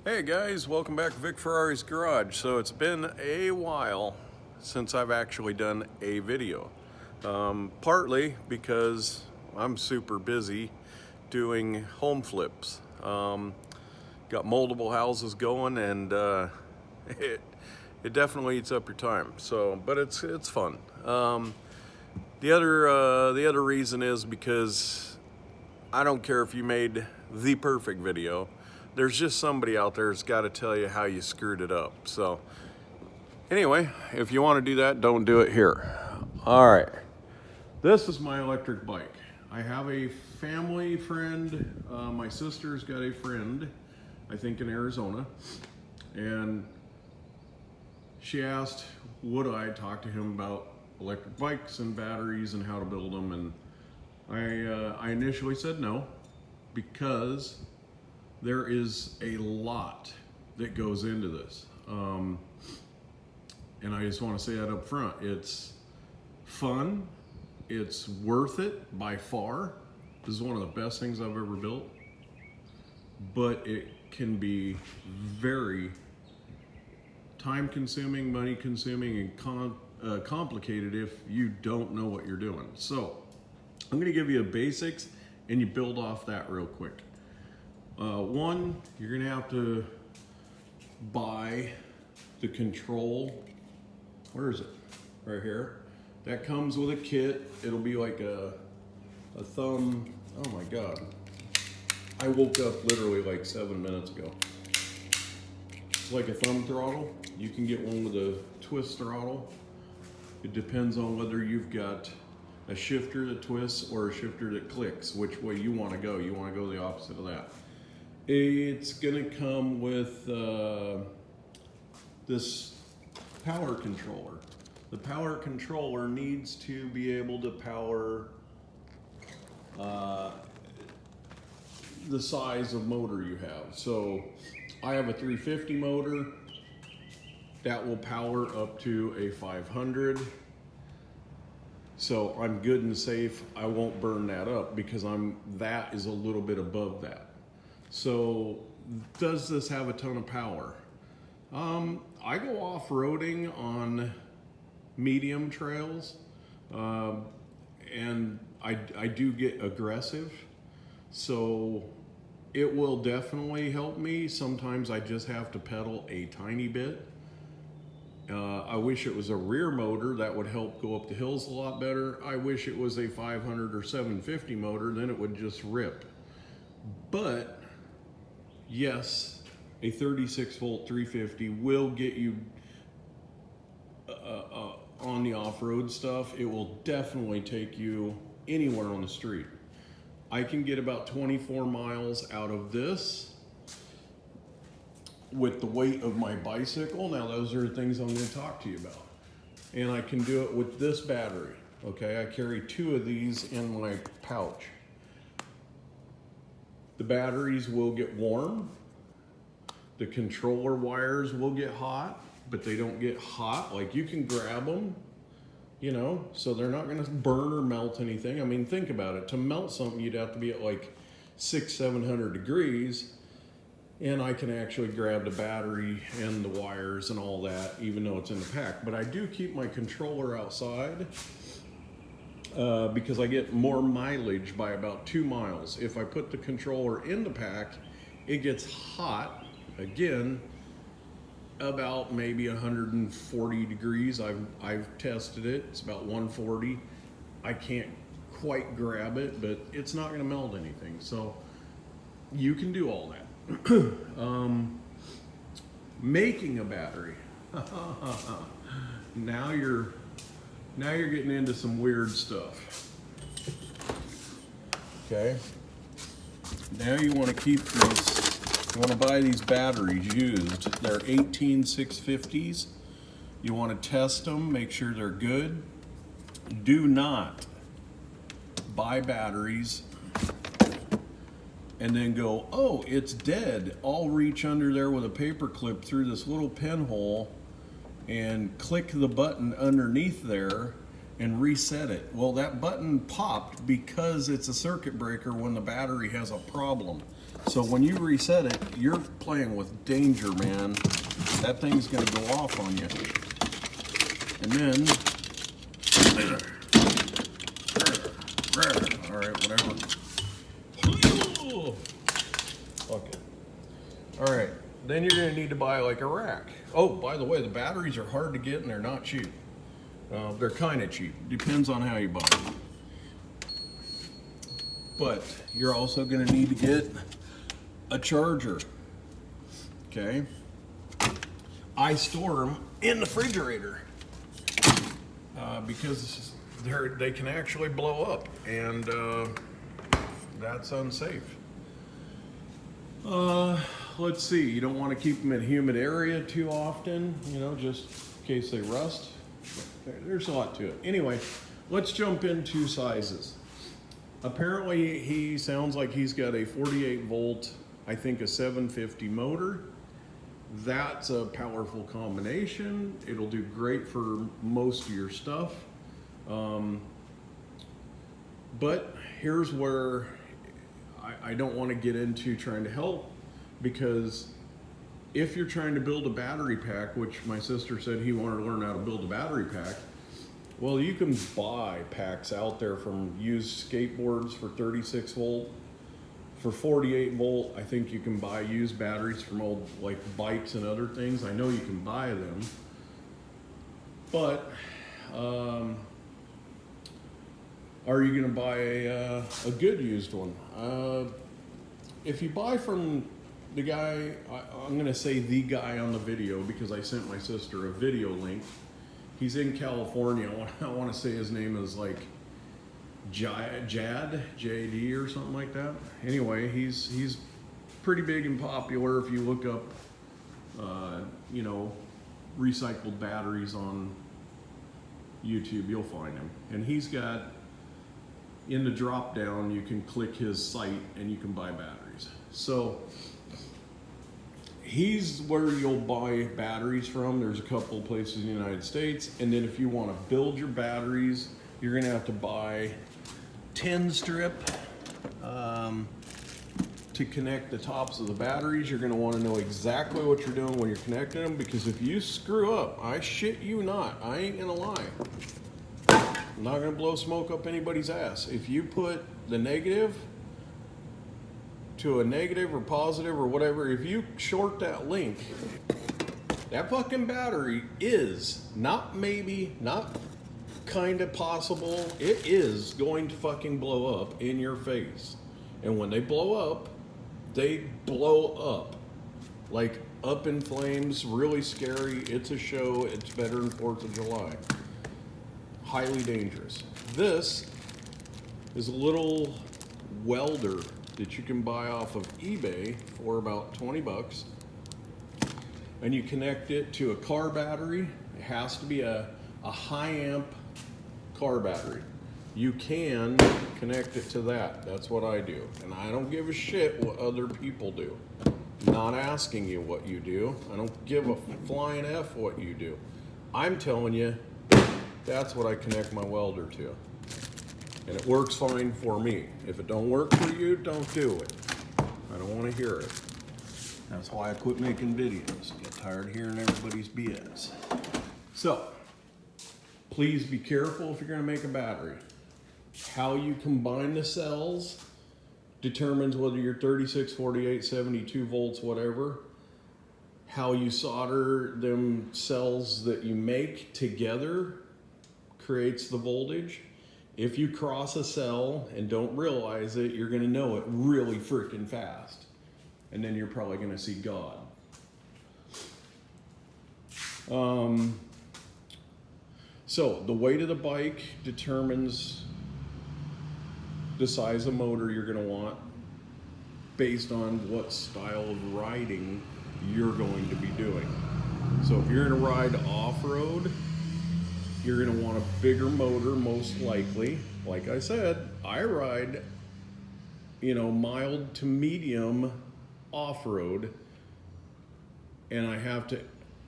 Hey guys, welcome back to Vic Ferrari's Garage. So it's been a while since I've actually done a video. Partly because I'm super busy doing home flips. Got multiple houses going and it definitely eats up your time. So, but it's fun. The other reason is because I don't care if you made the perfect video. There's just somebody out there that's got to tell you how you screwed it up. So anyway, if you want to do that, don't do it here. All right. This is my electric bike. I have a family friend. My sister's got a friend, I think in Arizona. And she asked, would I talk to him about electric bikes and batteries and how to build them? And I initially said no, because there is a lot that goes into this. And I just want to say that up front. It's fun. It's worth it by far. This is one of the best things I've ever built. But it can be very time consuming, money consuming, and complicated if you don't know what you're doing. So I'm going to give you a basics and you build off that real quick. One, you're gonna have to buy the control. Where is it? Right here. That comes with a kit. It'll be like a thumb. Oh my God. I woke up literally like 7 minutes ago. It's like a thumb throttle. You can get one with a twist throttle. It depends on whether you've got a shifter that twists or a shifter that clicks, which way you want to go. You want to go the opposite of that. It's gonna come with this power controller. The power controller needs to be able to power the size of motor you have. So I have a 350 motor that will power up to a 500. So I'm good and safe. I won't burn that up because that is a little bit above that. So does this have a ton of power? I go off-roading on medium trails, and I do get aggressive. So it will definitely help me. Sometimes I just have to pedal a tiny bit. I wish it was a rear motor that would help go up the hills a lot better. I wish it was a 500 or 750 motor, then it would just rip. But yes, a 36 volt 350 will get you on the off-road stuff. It will definitely take you anywhere on the street. I can get about 24 miles out of this with the weight of my bicycle. Now those are things I'm going to talk to you about. And I can do it with this battery. Okay, I carry 2 of these in my pouch. The batteries will get warm. The controller wires will get hot, but they don't get hot. Like, you can grab them, you know, so they're not gonna burn or melt anything. I mean, think about it. To melt something, you'd have to be at like 600-700 degrees. And I can actually grab the battery and the wires and all that, even though it's in the pack. But I do keep my controller outside. Because I get more mileage by about 2 miles. If I put the controller in the pack, it gets hot, again, about maybe 140 degrees. I've tested it, it's about 140. I can't quite grab it, but it's not gonna melt anything. So you can do all that. Making a battery. Now you're getting into some weird stuff. Okay. Now you want to keep these, you want to buy these batteries used. They're 18650s. You want to test them, make sure they're good. Do not buy batteries and then go, oh, it's dead. I'll reach under there with a paper clip through this little pinhole and click the button underneath there and reset it. Well, that button popped because it's a circuit breaker when the battery has a problem. So when you reset it, you're playing with danger, man. That thing's gonna go off on you. And then, all right, whatever. Okay. All right, then you're gonna need to buy like a rack. Oh, by the way, the batteries are hard to get and they're not cheap. They're kind of cheap, depends on how you buy them. But you're also gonna need to get a charger, okay? I store them in the refrigerator because they can actually blow up, and that's unsafe. Let's see, you don't want to keep them in a humid area too often, you know, just in case they rust. There's a lot to it. Anyway, let's jump into sizes. Apparently, he sounds like he's got a 48 volt, I think a 750 motor. That's a powerful combination. It'll do great for most of your stuff. But here's where I don't want to get into trying to help, because if you're trying to build a battery pack, which my sister said he wanted to learn how to build a battery pack, well, you can buy packs out there from used skateboards for 36 volt. For 48 volt, I think you can buy used batteries from old like bikes and other things. I know you can buy them. But are you gonna buy a good used one? If you buy from the guy, I'm gonna say the guy on the video because I sent my sister a video link. He's in California. I want to say his name is like Jad, J-D or something like that. Anyway, he's pretty big and popular. If you look up, you know, recycled batteries on YouTube, you'll find him. And he's got, in the drop down, you can click his site and you can buy batteries. So he's where you'll buy batteries from. There's a couple of places in the United States. And then if you want to build your batteries, you're going to have to buy 10 strip to connect the tops of the batteries. You're going to want to know exactly what you're doing when you're connecting them, because if you screw up, I shit you not, I ain't going to lie, I'm not going to blow smoke up anybody's ass. If you put the negative to a negative or positive or whatever, if you short that link, that fucking battery is not maybe, not kind of possible, it is going to fucking blow up in your face. And when they blow up, they blow up. Like up in flames, really scary. It's a show. It's better than 4th of July. Highly dangerous. This is a little welder that you can buy off of eBay for about 20 bucks. And you connect it to a car battery. It has to be a high amp car battery. You can connect it to that. That's what I do. And I don't give a shit what other people do. I'm not asking you what you do. I don't give a flying F what you do. I'm telling you, that's what I connect my welder to. And it works fine for me. If it don't work for you, don't do it. I don't want to hear it. That's why I quit making videos. Get tired of hearing everybody's BS. So, please be careful if you're going to make a battery. How you combine the cells determines whether you're 36, 48, 72 volts, whatever. How you solder them cells that you make together creates the voltage. If you cross a cell and don't realize it, you're going to know it really freaking fast. And then you're probably going to see God. So the weight of the bike determines the size of motor you're going to want based on what style of riding you're going to be doing. So if you're going to ride off-road, you're going to want a bigger motor most likely. Like I said, I ride, you know, mild to medium off-road, and I have to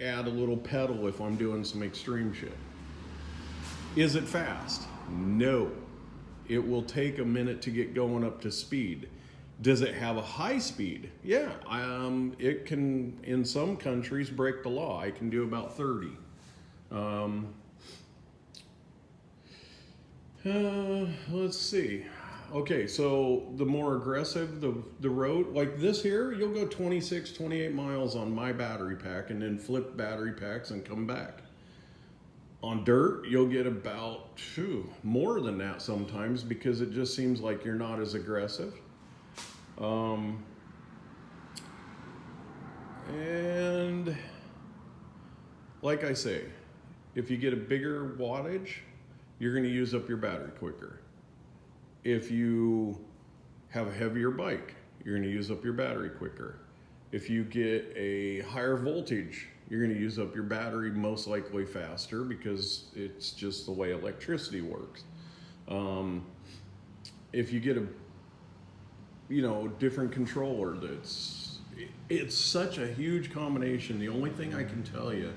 add a little pedal if I'm doing some extreme shit. Is it fast? No. It will take a minute to get going up to speed. Does it have a high speed? Yeah, it can, in some countries, break the law. I can do about 30. Let's see. Okay, so the more aggressive the road, like this here, you'll go 26, 28 miles on my battery pack and then flip battery packs and come back. On dirt, you'll get about more than that sometimes because it just seems like you're not as aggressive. And like I say, if you get a bigger wattage, you're going to use up your battery quicker. If you have a heavier bike, you're going to use up your battery quicker. If you get a higher voltage, you're going to use up your battery most likely faster because it's just the way electricity works. If you get a different controller, it's such a huge combination. The only thing I can tell you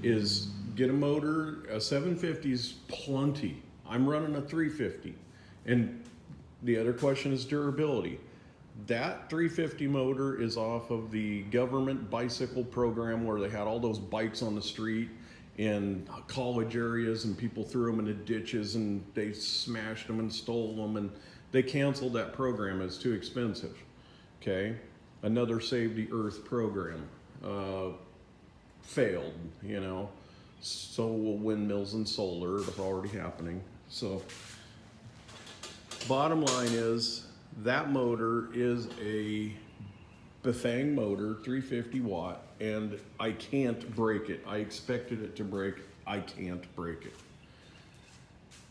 is get a motor. A 750 is plenty. I'm running a 350. And the other question is durability. That 350 motor is off of the government bicycle program where they had all those bikes on the street in college areas and people threw them into ditches and they smashed them and stole them, and they canceled that program. It's too expensive. Okay, another Save the Earth program failed. So will windmills and solar. It's already happening. So bottom line is that motor is a Bafang motor, 350 watt, and I can't break it. I expected it to break. I can't break it.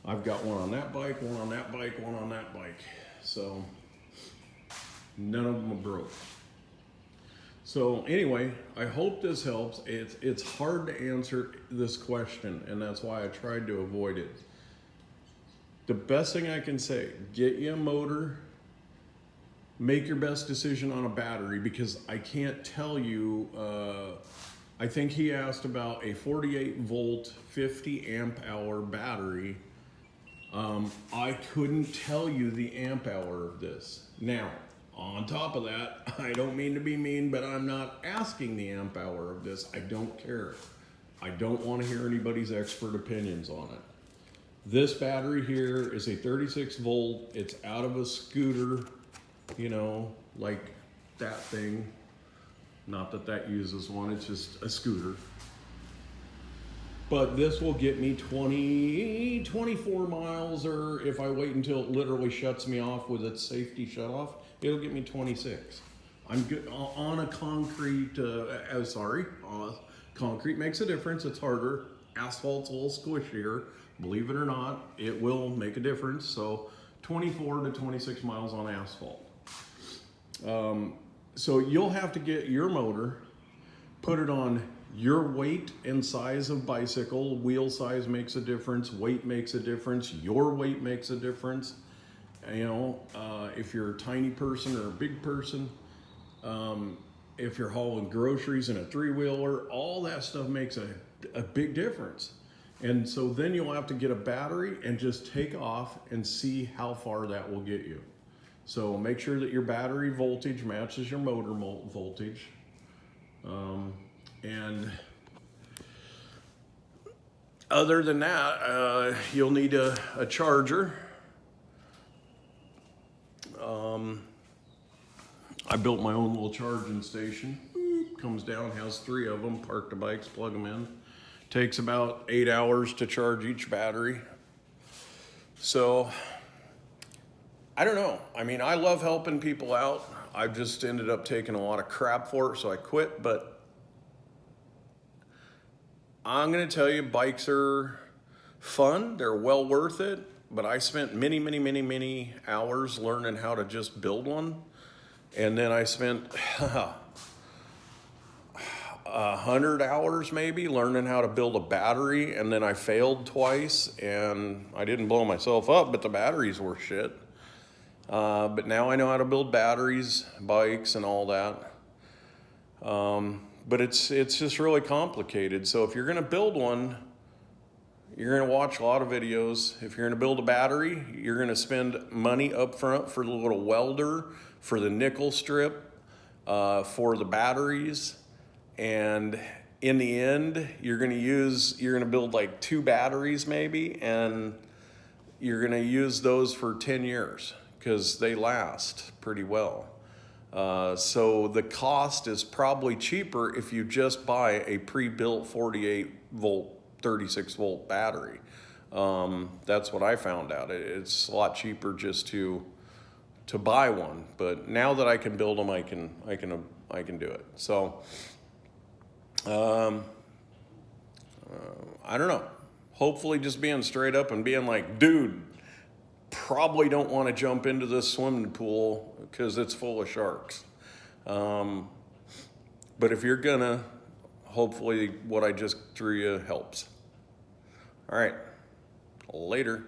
I've got one on that bike, one on that bike, one on that bike. So none of them are broke. So anyway, I hope this helps. It's hard to answer this question, and that's why I tried to avoid it. The best thing I can say, get you a motor, make your best decision on a battery, because I can't tell you, I think he asked about a 48 volt, 50 amp hour battery. I couldn't tell you the amp hour of this. Now, on top of that, I don't mean to be mean, but I'm not asking the amp hour of this. I don't care. I don't want to hear anybody's expert opinions on it. This battery here is a 36 volt. It's out of a scooter, like that thing. Not that that uses one, it's just a scooter. But this will get me 24 miles, or if I wait until it literally shuts me off with its safety shut off, it'll get me 26. I'm good on a concrete, concrete makes a difference. It's harder. Asphalt's a little squishier. Believe it or not, it will make a difference. So 24 to 26 miles on asphalt. So you'll have to get your motor, put it on your weight and size of bicycle. Wheel size makes a difference. Weight makes a difference. Your weight makes a difference. If you're a tiny person or a big person, if you're hauling groceries in a 3-wheeler, all that stuff makes a big difference. And so then you'll have to get a battery and just take off and see how far that will get you. So make sure that your battery voltage matches your motor voltage. And other than that, you'll need a charger. I built my own little charging station. Comes down, has 3 of them, park the bikes, plug them in. Takes about 8 hours to charge each battery. So, I don't know. I mean, I love helping people out. I've just ended up taking a lot of crap for it, so I quit. But I'm going to tell you, bikes are fun. They're well worth it. But I spent many hours learning how to just build one. And then I spent 100 hours maybe learning how to build a battery. And then I failed twice. And I didn't blow myself up, but the batteries were shit. But now I know how to build batteries, bikes, and all that. But it's just really complicated. So if you're going to build one, you're going to watch a lot of videos. If you're going to build a battery, you're going to spend money up front for a little welder, for the nickel strip, for the batteries, and in the end, you're gonna build like 2 batteries maybe, and you're gonna use those for 10 years because they last pretty well. So the cost is probably cheaper if you just buy a pre-built 48 volt, 36 volt battery. That's what I found out. It's a lot cheaper just to buy one, but now that I can build them, I can do it. So, I don't know. Hopefully just being straight up and being like, dude, probably don't want to jump into this swimming pool because it's full of sharks. But if you're gonna, hopefully what I just threw you helps. All right, later.